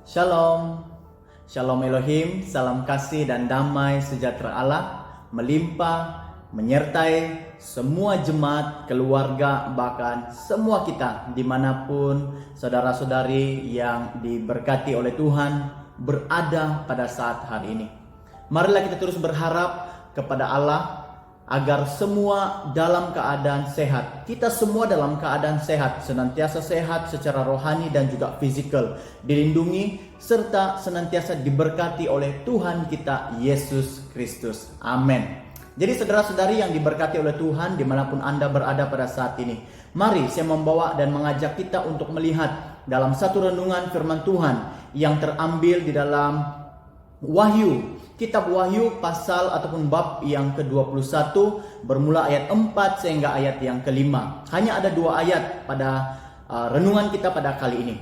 Shalom, Shalom Elohim, salam kasih dan damai sejahtera Allah melimpah menyertai semua jemaat, keluarga, bahkan semua kita dimanapun saudara-saudari yang diberkati oleh Tuhan berada pada saat hari ini. Marilah kita terus berharap kepada Allah agar semua dalam keadaan sehat. Kita semua dalam keadaan sehat, senantiasa sehat secara rohani dan juga fisikal, dilindungi serta senantiasa diberkati oleh Tuhan kita Yesus Kristus. Amin. Jadi saudara-saudari yang diberkati oleh Tuhan dimanapun Anda berada pada saat ini, mari saya membawa dan mengajak kita untuk melihat dalam satu renungan firman Tuhan yang terambil di dalam Wahyu. Kitab Wahyu pasal ataupun bab yang ke-21 bermula ayat 4 sehingga ayat yang ke-5. Hanya ada 2 ayat pada renungan kita pada kali ini.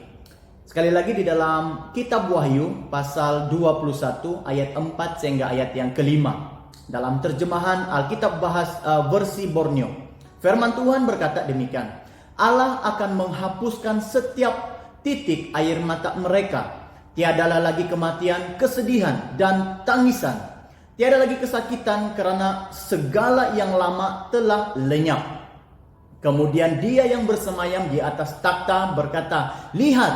Sekali lagi di dalam kitab Wahyu pasal 21 ayat 4 sehingga ayat yang ke-5. Dalam terjemahan Alkitab versi Borneo. Firman Tuhan berkata demikian. Allah akan menghapuskan setiap titik air mata mereka. Tiadalah lagi kematian, kesedihan, dan tangisan. Tiada lagi kesakitan karena segala yang lama telah lenyap. Kemudian dia yang bersemayam di atas takhta berkata, "Lihat,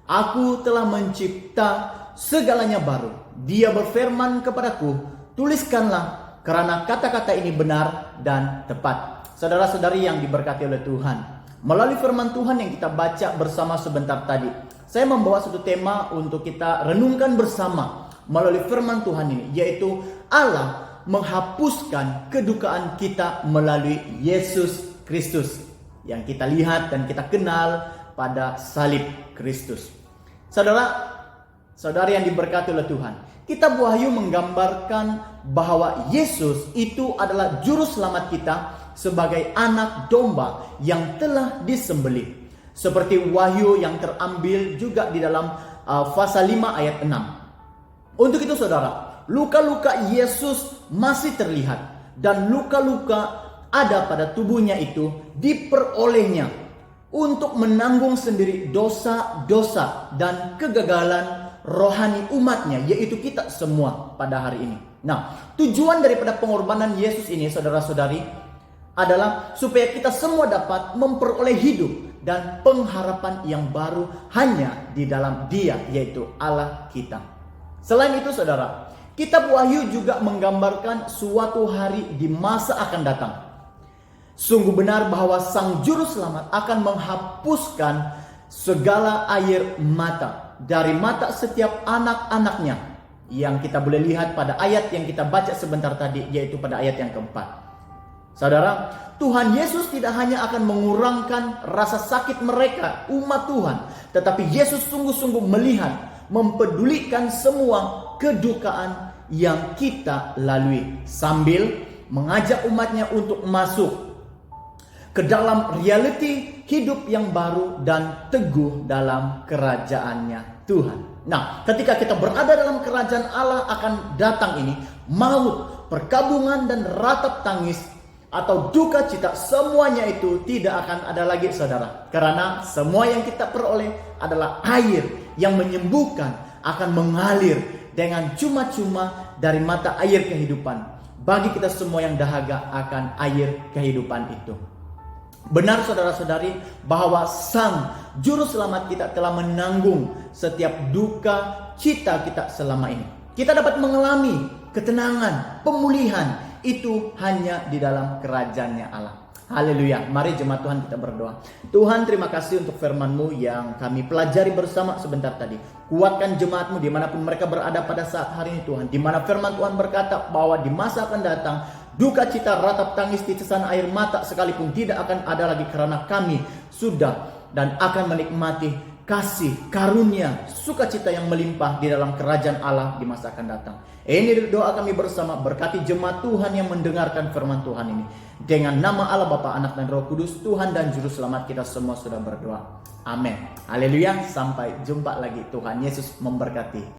aku telah mencipta segalanya baru." Dia berfirman kepadaku, "Tuliskanlah, karena kata-kata ini benar dan tepat." Saudara-saudari yang diberkati oleh Tuhan, melalui firman Tuhan yang kita baca bersama sebentar tadi, saya membawa satu tema untuk kita renungkan bersama melalui firman Tuhan ini, yaitu Allah menghapuskan kedukaan kita melalui Yesus Kristus yang kita lihat dan kita kenal pada salib Kristus. Saudara-saudari yang diberkati oleh Tuhan, kitab Wahyu menggambarkan bahwa Yesus itu adalah juru selamat kita sebagai anak domba yang telah disembelih. Seperti Wahyu yang terambil juga di dalam pasal 5 ayat 6. Untuk itu saudara, luka-luka Yesus masih terlihat. Dan luka-luka ada pada tubuhnya itu diperolehnya untuk menanggung sendiri dosa-dosa dan kegagalan rohani umatnya, yaitu kita semua pada hari ini. Nah, tujuan daripada pengorbanan Yesus ini saudara-saudari adalah supaya kita semua dapat memperoleh hidup dan pengharapan yang baru hanya di dalam Dia, yaitu Allah kita. Selain itu saudara, kitab Wahyu juga menggambarkan suatu hari di masa akan datang. Sungguh benar bahwa Sang Juru Selamat akan menghapuskan segala air mata dari mata setiap anak-anaknya, yang kita boleh lihat pada ayat yang kita baca sebentar tadi, yaitu pada ayat yang keempat. Saudara, Tuhan Yesus tidak hanya akan mengurangkan rasa sakit mereka, umat Tuhan, tetapi Yesus sungguh-sungguh melihat, mempedulikan semua kedukaan yang kita lalui, sambil mengajak umatnya untuk masuk ke dalam realiti hidup yang baru dan teguh dalam kerajaannya Tuhan. Nah, ketika kita berada dalam kerajaan Allah akan datang ini, maut, perkabungan dan ratap tangis atau duka cita, semuanya itu tidak akan ada lagi saudara. Karena semua yang kita peroleh adalah air yang menyembuhkan, akan mengalir dengan cuma-cuma dari mata air kehidupan. Bagi kita semua yang dahaga akan air kehidupan itu. Benar saudara-saudari bahwa Sang Juru Selamat kita telah menanggung setiap duka cita kita selama ini. Kita dapat mengalami ketenangan, pemulihan, itu hanya di dalam kerajaannya Allah. Haleluya. Mari jemaat Tuhan kita berdoa. Tuhan, terima kasih untuk firman-Mu yang kami pelajari bersama sebentar tadi. Kuatkan jemaat-Mu dimanapun mereka berada pada saat hari ini Tuhan. Di mana firman Tuhan berkata bahwa di masa akan datang, duka cita, ratap tangis, titisan air mata sekalipun tidak akan ada lagi, karena kami sudah dan akan menikmati kasih, karunia, sukacita yang melimpah di dalam kerajaan Allah di masa akan datang. Ini doa kami bersama, berkati jemaat Tuhan yang mendengarkan firman Tuhan ini. Dengan nama Allah Bapa, Anak dan Roh Kudus, Tuhan dan Juru Selamat kita semua sudah berdoa. Amin. Haleluya. Sampai jumpa lagi. Tuhan Yesus memberkati.